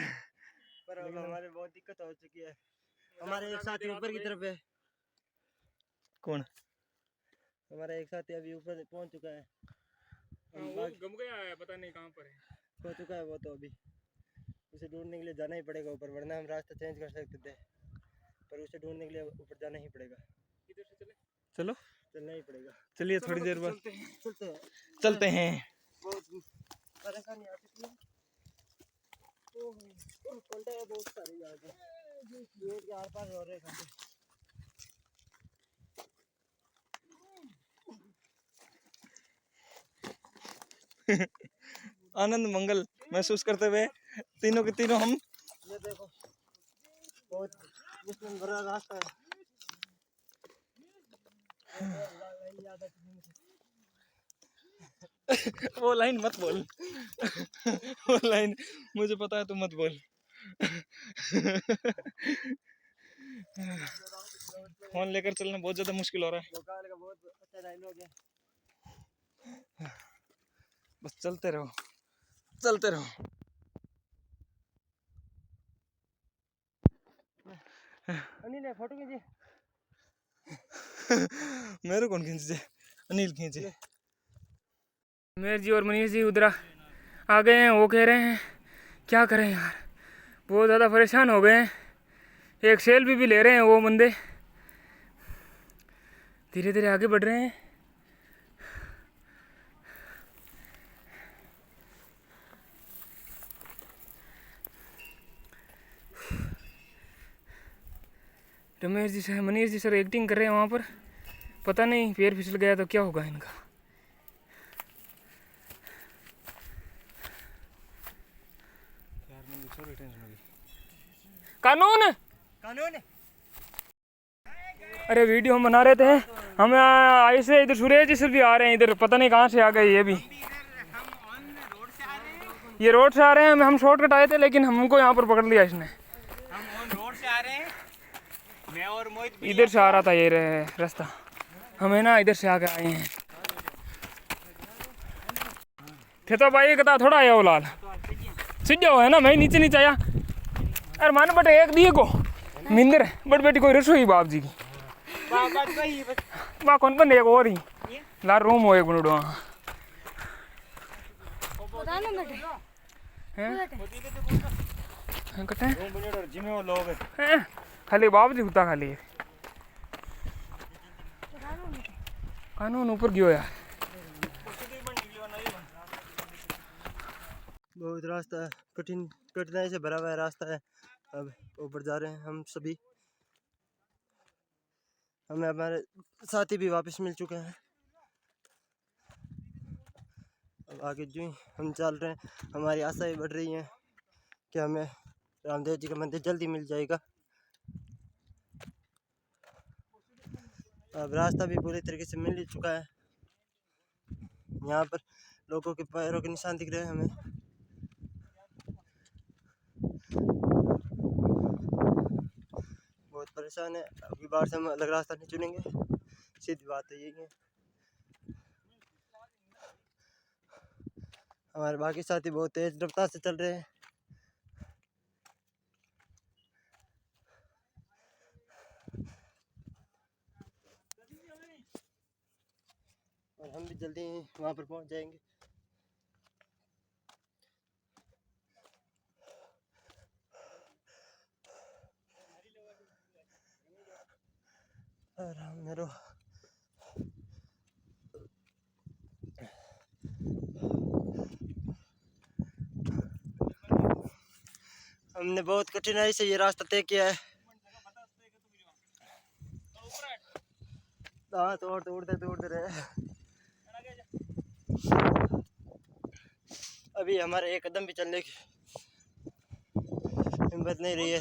पर हमारे बहुत दिक्कत हो चुकी है। हमारे एक साथी ऊपर की तरफ है। कौन? हमारा एक साथी अभी ऊपर पहुंच चुका है। वो गुम गया है, पता नहीं कहाँ पर है। खो चुका है वो तो। अभी उसे ढूंढने के लिए जाना ही पड़ेगा ऊपर, वरना हम रास्ता चेंज कर सकते थे, पर उसे ढूंढने के लिए ऊपर जाना ही पड़ेगा। इधर से चले, चलो चलना ही पड़ेगा। चलिए थोड़ी देर बाद चलते हैं। बहुत परेशानी आ चुकी है। बहुत सारे यहाँ पे गेट के आर पार हो रहे हैं। आनंद मंगल महसूस करते हुए तीनों के तीनों हम ये देखो बहुत मुश्किल भरा रास्ता है। वो लाइन मत बोल। वो लाइन मुझे पता है, तू मत बोल। फोन लेकर चलना बहुत ज्यादा मुश्किल हो रहा है। भोकाल का बहुत अच्छा डायलॉग है। बस चलते रहो, चलते रहो। अनिल फोटो खींचे। मेरे कौन खींचे? अनिल खींचे। मेर जी और मनीष जी उधर आ गए हैं। वो कह रहे हैं क्या करें यार, बहुत ज़्यादा परेशान हो गए हैं। एक सेल्फी भी ले रहे हैं वो बंदे, धीरे धीरे आगे बढ़ रहे हैं। Ramesh ji sir, Manish ji sir acting कर रहे हैं वहाँ पर। पता नहीं पैर फिसल गया तो क्या होगा इनका। कानून कानून अरे वीडियो हम बना रहे थे, हम ऐसे इधर सुरेश जी सर भी आ रहे हैं इधर, पता नहीं कहाँ से आ गए। ये रोड से आ रहे हैं, हम शॉर्टकट आए थे लेकिन हमको यहाँ पर पकड़ लिया इसने। हम ऑन रोड से आ रहे हैं, मैं और मोहित भी इधर से आ रहा था ये रास्ता, हमें ना इधर से आके आए हैं। थे तो भाई कता थोड़ा आया वो लाल सीधा हुआ है ना, मैं नीचे नीचे आया। अरे मान बटे एक दिए को मिंदर बट बेटी कोई रसोई बाप जी की बा कौन बन एक और ही लाल रूम हो एक बनोड़ो कटे खाली बाप जी होता खाली कानून ऊपर गयो यार। बहुत रास्ता कठिनाई से भरा हुआ है रास्ता है। अब ऊपर जा रहे हैं हम सभी, हमें हमारे साथी भी वापस मिल चुके हैं। अब आगे जो ही हम चल रहे हैं, हमारी आशाएं बढ़ रही हैं कि हमें रामदेव जी का मंदिर जल्दी मिल जाएगा। अब रास्ता भी पूरी तरीके से मिल चुका है। यहाँ पर लोगों के पैरों के निशान दिख रहे हैं हमें। बहुत परेशान है, अगली बार से हम अलग रास्ता नहीं चुनेंगे, सीधी बात है यही है। हमारे बाकी साथी बहुत तेज रफ्तार से चल रहे हैं। और हम भी जल्दी वहाँ पर पहुँच जाएंगे। मेरो हमने बहुत कठिनाई से ये रास्ता तय किया है। तोड़ते रहे। अभी हमारे एक कदम भी चलने की हिम्मत नहीं रही है।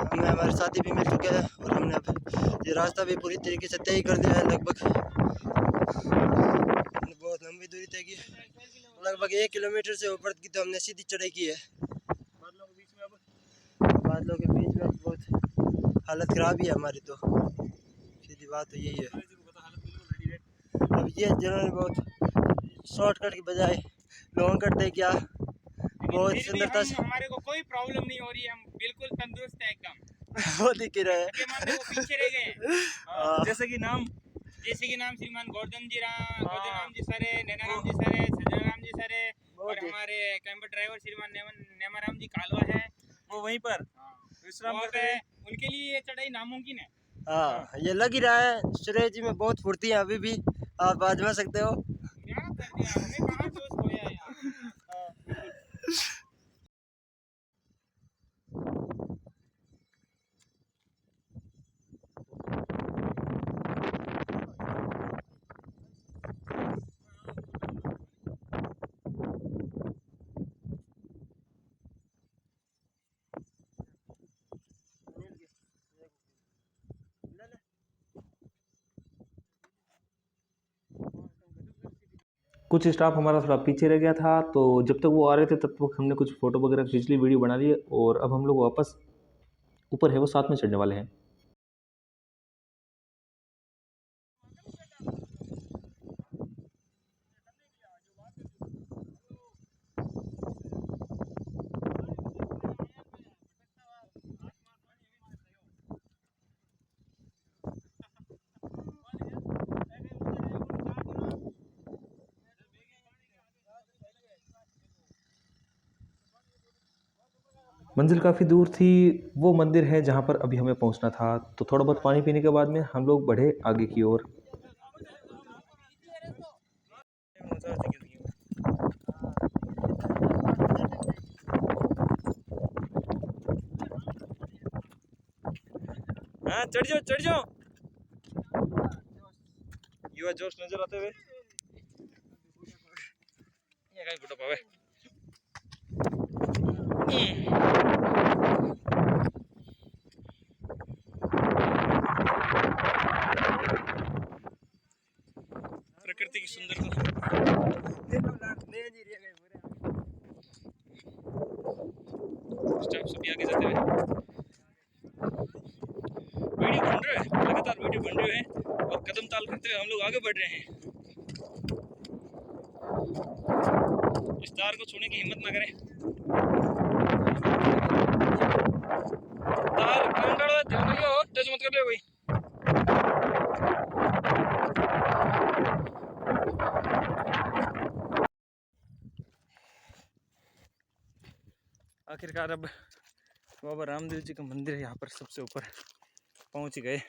हमें हमारे साथी भी मिल चुके हैं और हमने अब ये रास्ता भी पूरी तरीके से तय कर दिया है। लगभग हमने बहुत लंबी दूरी तय की, लगभग 1 किलोमीटर से ऊपर की तो हमने सीधी चढ़ाई की है। बादलों के बीच में बहुत हालत ख़राब ही है हमारी, तो सीधी बात तो यही है। अब ये जिन्होंने बहुत शॉर्टकट की बजाय लॉन्ग कट तय किया, बहुत सुंदरता से हमारे को कोई प्रॉब्लम नहीं हो रही है, हम बिल्कुल तंदुरुस्त है एकदम। वो दिख रहा है, पीछे रह गए जैसे कि नाम श्रीमान गोवर्धन राम जी सर है, नैना राम जी सर है, सज्जन राम जी सर है और हमारे कैंपर ड्राइवर श्रीमान नेमा राम जी कालवा है, वो वहीं पर विश्राम करते हैं। उनके लिए ये चढ़ाई नामुमकिन है। हाँ ये लग ही रहा है। सुरेश जी में बहुत फुर्ती है अभी भी, आप आजमा सकते हो। क्या कर दिया हमने, कहाँ जोश खोया यार। कुछ स्टाफ हमारा थोड़ा पीछे रह गया था, तो जब तक वो आ रहे थे तब तक हमने कुछ फ़ोटो वगैरह खींच ली, वीडियो बना ली और अब हम लोग वापस ऊपर है वो साथ में चढ़ने वाले हैं। मंजिल काफ़ी दूर थी, वो मंदिर है जहाँ पर अभी हमें पहुँचना था। तो थोड़ा बहुत पानी पीने के बाद में हम लोग बढ़े आगे की ओर। हाँ चढ़ जाओ युवा जोश नजर आते हुए। ये कहीं बुढ़ा पावे प्रकृति की सुंदरता। चुपचाप सभी आगे जाते हुए वीडियो बन रहा है, लगातार वीडियो बन रहे हैं और कदम ताल करते हुए हम लोग आगे बढ़ रहे हैं। इस तार को छूने की हिम्मत ना करें। तार कंगड़ ध्यान रखियो, टच मत कर लियो कोई। आखिरकार अब बाबा रामदेव जी का मंदिर है, यहाँ पर सबसे ऊपर पहुँच गए।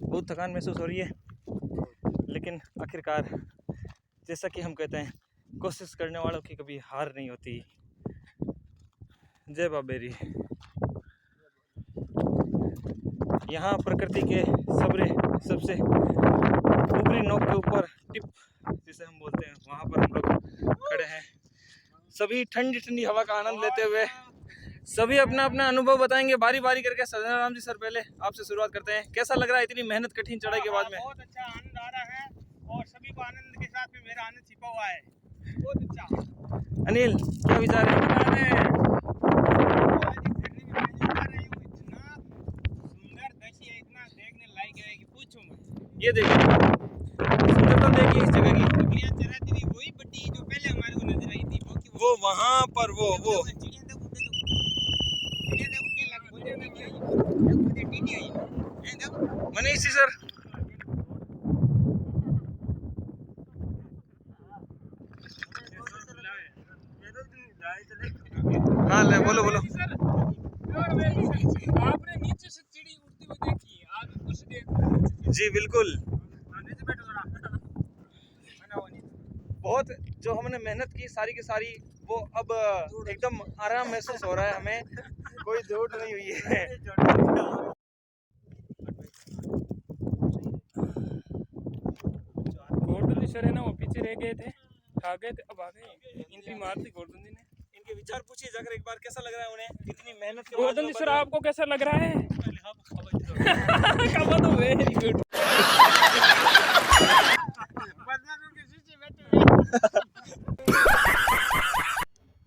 बहुत थकान महसूस हो रही है, लेकिन आखिरकार जैसा कि हम कहते हैं, कोशिश करने वालों की कभी हार नहीं होती। जय बाबेरी। यहाँ प्रकृति के सबसे ऊपरी नोक के ऊपर टिप जिसे हम बोलते हैं, वहाँ पर हम लोग खड़े हैं। सभी ठंडी ठंडी हवा का आनंद लेते हुए सभी अपना अपना अनुभव बताएंगे बारी बारी करके। सजनाराम जी सर, पहले आपसे शुरुआत करते हैं। कैसा लग रहा है इतनी मेहनत कठिन चढ़ाई के बाद में? बहुत अच्छा आनंद आ रहा है और सभी को आनंद के साथ में मेरा आनंद छिपा हुआ है। बहुत अच्छा। अनिल, क्या विचार है? ये देखिए, सुंदरता देखिए इस जगह की। बकरियां चराती हुई वही बड्डी जो पहले हमारे को नजर आई थी, वो वहाँ पर वो चिड़िया देखो क्या लगा, मनीष जी सर, हाँ ले बोलो बोलो। आपने नीचे से चिड़ी उड़ती हुई देखी, आज कुछ देर जी बिल्कुल, बहुत जो हमने मेहनत की सारी की सारी, वो अब एकदम आराम महसूस हो रहा है हमें, कोई दौड़ नहीं हुई है। गोवर्धन सर है ना, वो पीछे रह गए थे, आ गए थे, अब आ गए। इनकी मार दी गोवर्धन जी ने। इनके विचार पूछिए जाकर एक बार, कैसा लग रहा है उन्हें इतनी मेहनत के बाद? गोवर्धन जी सर, आपको कैसा लग रहा है? खावा तो वेरी गुड।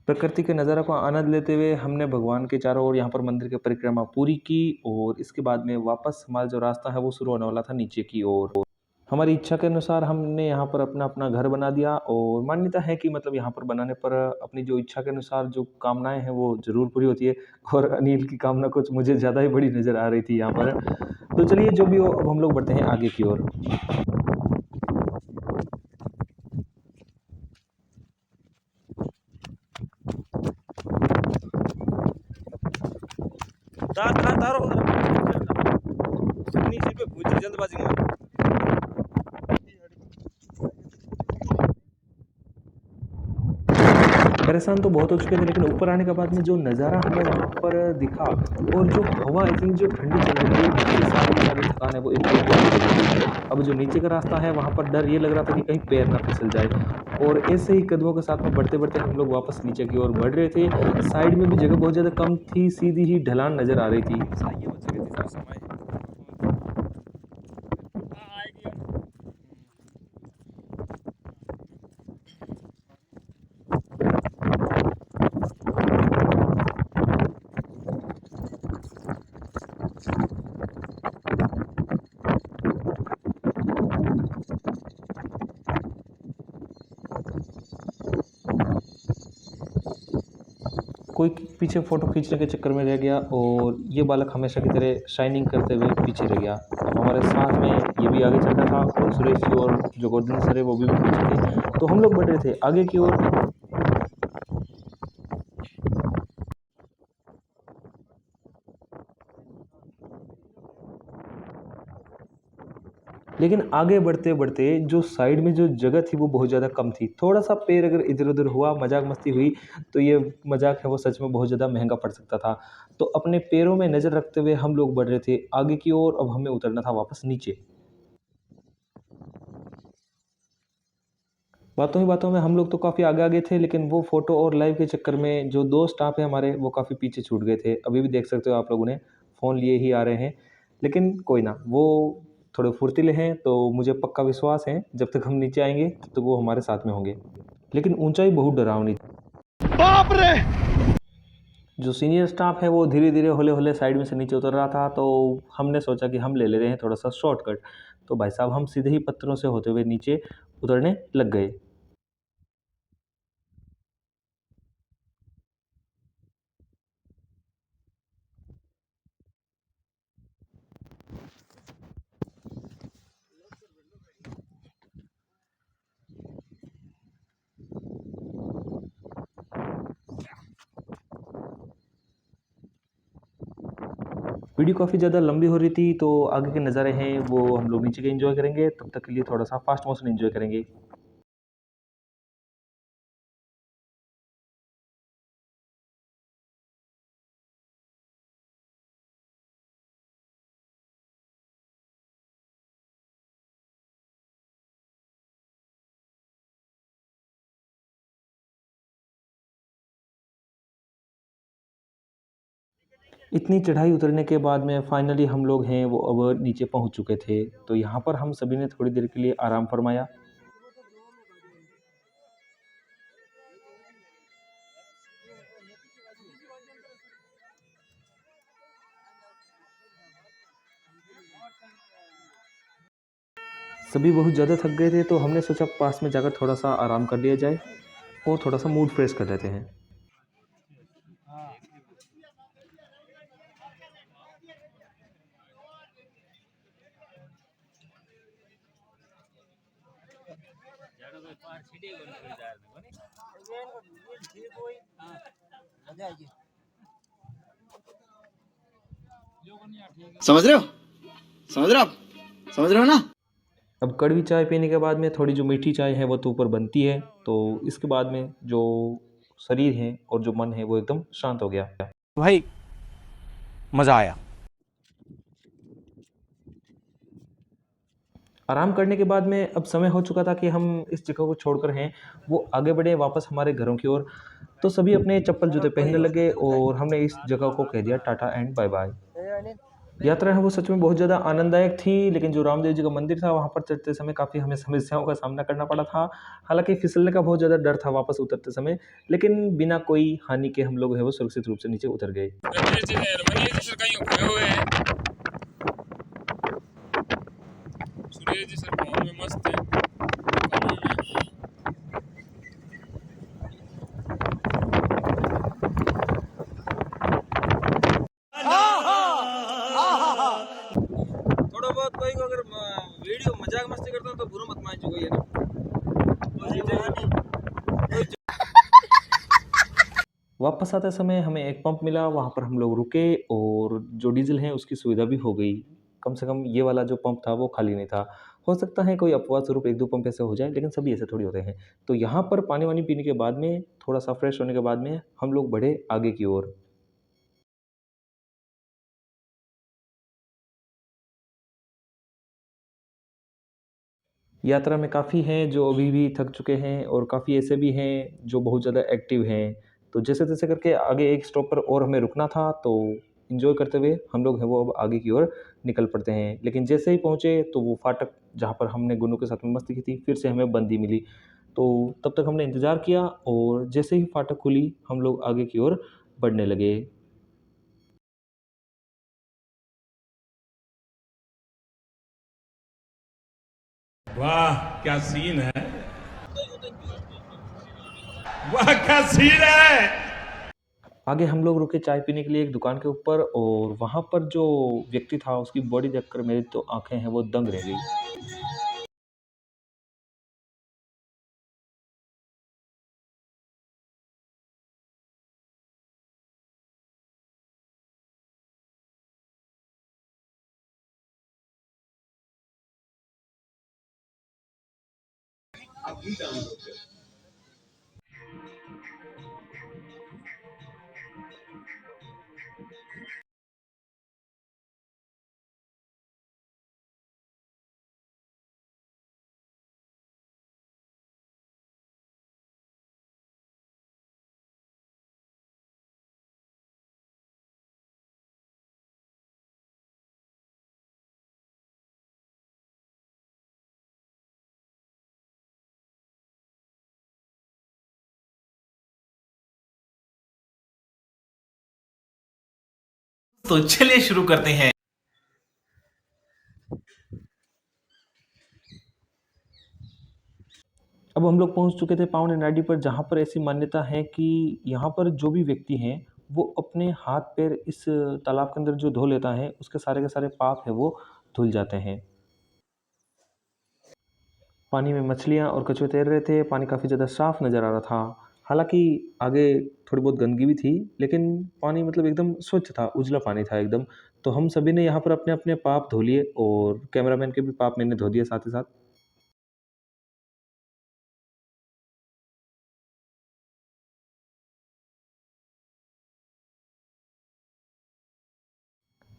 प्रकृति के नज़ारा को आनंद लेते हुए हमने भगवान के चारों ओर यहाँ पर मंदिर की परिक्रमा पूरी की और इसके बाद में वापस हमारा जो रास्ता है वो शुरू होने वाला था नीचे की ओर। हमारी इच्छा के अनुसार हमने यहाँ पर अपना अपना घर बना दिया और मान्यता है कि मतलब यहाँ पर बनाने पर अपनी जो इच्छा के अनुसार जो कामनाएं हैं वो ज़रूर पूरी होती है। और अनिल की कामना कुछ मुझे ज़्यादा ही बड़ी नज़र आ रही थी यहाँ पर। तो चलिए जो भी हो, अब हम लोग बढ़ते हैं आगे की ओर। तारो नीचे पे पूछी जल्दबाजी में। परेशान तो बहुत हो चुके थे, लेकिन ऊपर आने के बाद में जो नज़ारा हमें वहाँ पर दिखा और जो हवा इतनी जो ठंडी चल रही थी, उसके सारी थकान है वो एक। अब जो नीचे का रास्ता है वहाँ पर डर ये लग रहा था कि कहीं पैर ना फिसल जाए, और ऐसे ही कदमों के साथ में बढ़ते बढ़ते हम लोग वापस नीचे की ओर बढ़ रहे थे। साइड में भी जगह बहुत ज़्यादा कम थी, सीधी ही ढलान नज़र आ रही थी। कोई पीछे फ़ोटो खींचने के चक्कर में रह गया और ये बालक हमेशा की तरह शाइनिंग करते हुए पीछे रह गया। अब हमारे साथ में ये भी आगे चल रहा था और सुरेश जी और जो गोवर्धन सर है वो भी पीछे थे। तो हम लोग बढ़ रहे थे आगे की ओर। लेकिन आगे बढ़ते बढ़ते जो साइड में जो जगह थी वो बहुत ज़्यादा कम थी। थोड़ा सा पैर अगर इधर उधर हुआ, मजाक मस्ती हुई, तो ये मजाक है वो सच में बहुत ज़्यादा महंगा पड़ सकता था। तो अपने पैरों में नज़र रखते हुए हम लोग बढ़ रहे थे आगे की ओर। अब हमें उतरना था वापस नीचे। बातों ही बातों में हम लोग तो काफ़ी आगे आगे थे, लेकिन वो फ़ोटो और लाइव के चक्कर में जो दोस्त आप हैं हमारे, वो काफ़ी पीछे छूट गए थे। अभी भी देख सकते हो आप लोग उन्हें, फ़ोन लिए ही आ रहे हैं। लेकिन कोई ना, वो थोड़े फुर्तीले हैं, तो मुझे पक्का विश्वास है जब तक हम नीचे आएंगे तब तक वो हमारे साथ में होंगे। लेकिन ऊंचाई बहुत डरावनी थी। बाप रे। जो सीनियर स्टाफ है वो धीरे धीरे होले होले साइड में से नीचे उतर रहा था, तो हमने सोचा कि हम ले लेते हैं थोड़ा सा शॉर्टकट। तो भाई साहब हम सीधे ही पत्थरों से होते हुए नीचे उतरने लग गए। वीडियो काफ़ी ज़्यादा लंबी हो रही थी, तो आगे के नज़ारे हैं वो हम लोग नीचे के एंजॉय करेंगे, तब तक के लिए थोड़ा सा फास्ट मोशन एंजॉय करेंगे। इतनी चढ़ाई उतरने के बाद में फाइनली हम लोग हैं वो अब नीचे पहुंच चुके थे। तो यहाँ पर हम सभी ने थोड़ी देर के लिए आराम फरमाया। सभी बहुत ज़्यादा थक गए थे, तो हमने सोचा पास में जाकर थोड़ा सा आराम कर लिया जाए और थोड़ा सा मूड फ्रेश कर लेते हैं। समझ रहे हो, समझ रहे हो आप, समझ रहे हो ना। अब कड़वी चाय पीने के बाद में थोड़ी जो मीठी चाय है वो तो ऊपर बनती है, तो इसके बाद में जो शरीर है और जो मन है वो एकदम शांत हो गया। भाई मजा आया। आराम करने के बाद में अब समय हो चुका था कि हम इस जगह को छोड़कर हैं वो आगे बढ़े वापस हमारे घरों की ओर। तो सभी अपने चप्पल जूते पहनने लगे और हमने इस जगह को कह दिया टाटा एंड बाय बाय। यात्रा है वो सच में बहुत ज़्यादा आनंददायक थी, लेकिन जो रामदेव जी का मंदिर था वहाँ पर चढ़ते समय काफ़ी हमें समस्याओं का सामना करना पड़ा था। हालांकि फिसलने का बहुत ज़्यादा डर था वापस उतरते समय, लेकिन बिना कोई हानि के हम लोग है वो सुरक्षित रूप से नीचे उतर गए। सुरेश जी सर गाँव में मस्त है। थोड़ा बहुत कोई को अगर वीडियो मजाक मस्ती करता हूँ तो बुरा मत मान चुको ये ना। वापस आते समय हमें एक पंप मिला, वहाँ पर हम लोग रुके और जो डीजल है उसकी सुविधा भी हो गई। कम से कम ये वाला जो पंप था वो खाली नहीं था। हो सकता है कोई अपवाद स्वरूप 1-2 पंप ऐसे हो जाए, लेकिन सभी ऐसे थोड़ी होते हैं। तो यहाँ पर पानी-वानी पीने के बाद में थोड़ा-सा फ्रेश होने के बाद में हम लोग बढ़े आगे की ओर। यात्रा में काफ़ी हैं जो अभी भी थक चुके हैं और काफ़ी ऐसे भी हैं जो बहुत ज़्यादा एक्टिव हैं। तो जैसे-तैसे करके आगे एक स्टॉप पर और हमें रुकना था, तो एन्जॉय करते हुए हम लोग हैं वो अब आगे की ओर निकल पड़ते हैं। लेकिन जैसे ही पहुँचे तो वो फाटक जहाँ पर हमने गुनों के साथ में मस्ती की थी, फिर से हमें बंदी मिली। तो तब तक हमने इंतज़ार किया और जैसे ही फाटक खुली हम लोग आगे की ओर बढ़ने लगे। वाह क्या सीन है, वाह क्या सीन है। आगे हम लोग रुके चाय पीने के लिए एक दुकान के ऊपर और वहाँ पर जो व्यक्ति था उसकी बॉडी देखकर मेरी तो आँखें हैं वो दंग रह गई। तो चलिए शुरू करते हैं। अब हम लोग पहुंच चुके थे पावनी नाडी पर, जहां पर ऐसी मान्यता है कि यहाँ पर जो भी व्यक्ति हैं वो अपने हाथ पैर इस तालाब के अंदर जो धो लेता है उसके सारे के सारे पाप है वो धुल जाते हैं। पानी में मछलियाँ और कछुए तैर रहे थे। पानी काफ़ी ज़्यादा साफ़ नज़र आ रहा था। हालांकि आगे थोड़ी बहुत गंदगी भी थी, लेकिन पानी मतलब एकदम स्वच्छ था, उजला पानी था एकदम। तो हम सभी ने यहाँ पर अपने अपने पाप धो लिए और कैमरामैन के भी पाप मैंने धो दिए साथ ही साथ।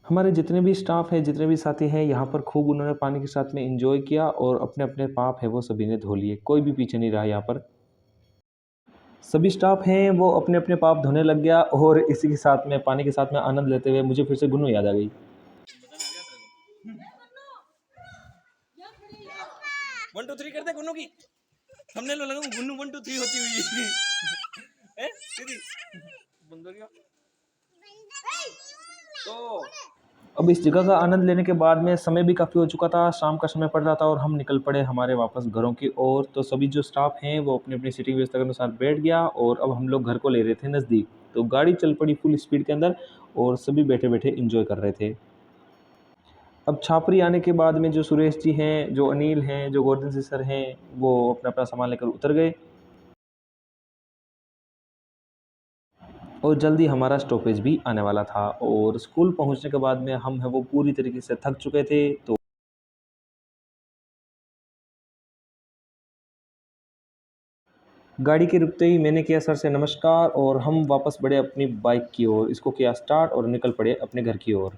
हमारे जितने भी स्टाफ हैं, जितने भी साथी हैं, यहाँ पर खूब उन्होंने पानी के साथ में एंजॉय किया और अपने अपने पाप है वो सभी ने धो लिए। कोई भी पीछे नहीं रहा यहाँ पर। सभी स्टाफ हैं वो अपने अपने पाप धोने लग गया और इसी के साथ में पानी के साथ में आनंद लेते हुए मुझे फिर से गुन्नू याद आ गई। 1 2 3 करते गुन्नू की हमने लो लगा गुन्नू 1 2 3 होती हुई है सीधी बंदर क्या तो अब इस जगह का आनंद लेने के बाद में समय भी काफ़ी हो चुका था, शाम का समय पड़ रहा था और हम निकल पड़े हमारे वापस घरों की ओर। तो सभी जो स्टाफ हैं वो अपनी अपनी सीटिंग व्यवस्था के अनुसार बैठ गया और अब हम लोग घर को ले रहे थे नज़दीक। तो गाड़ी चल पड़ी फुल स्पीड के अंदर और सभी बैठे बैठे इंजॉय कर रहे थे। अब छापरी आने के बाद में जो सुरेश जी हैं, जो अनिल हैं, जो गोवर्धन जी सर हैं, वो अपना अपना सामान लेकर उतर गए और जल्दी हमारा स्टॉपेज भी आने वाला था। और स्कूल पहुंचने के बाद में हम है वो पूरी तरीके से थक चुके थे। तो गाड़ी के रुकते ही मैंने किया सर से नमस्कार और हम वापस बढ़े अपनी बाइक की ओर। इसको किया स्टार्ट और निकल पड़े अपने घर की ओर।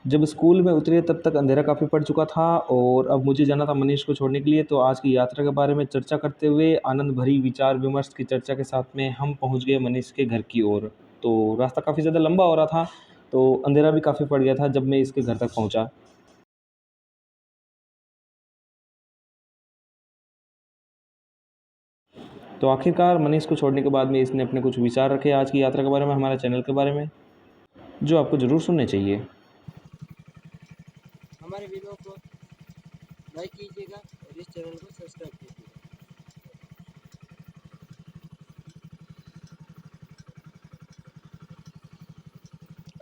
जब स्कूल में उतरे तब तक अंधेरा काफ़ी पड़ चुका था और अब मुझे जाना था मनीष को छोड़ने के लिए। तो आज की यात्रा के बारे में चर्चा करते हुए आनंद भरी विचार विमर्श की चर्चा के साथ में हम पहुंच गए मनीष के घर की ओर। तो रास्ता काफ़ी ज़्यादा लंबा हो रहा था, तो अंधेरा भी काफ़ी पड़ गया था जब मैं इसके घर तक पहुंचा। तो आखिरकार मनीष को छोड़ने के बाद में इसने अपने कुछ विचार रखे आज की यात्रा के बारे में, हमारे चैनल के बारे में, जो आपको ज़रूर सुनने चाहिए। हमारे वीडियो को लाइक कीजिएगा और इस चैनल को सब्सक्राइब कीजिएगा।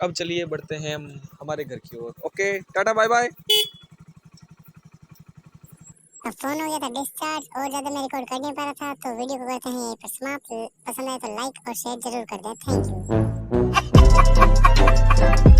अब चलिए बढ़ते हैं हम हमारे घर की ओर। Okay tata bye bye. अब फोन हो गया था डिस्चार्ज और ज़्यादा मैं रिकॉर्ड कर नहीं पा रहा था, तो वीडियो को करते हैं यहीं पर समाप्त। पसंद आए तो लाइक और शेयर जरूर कर दें। Thank you.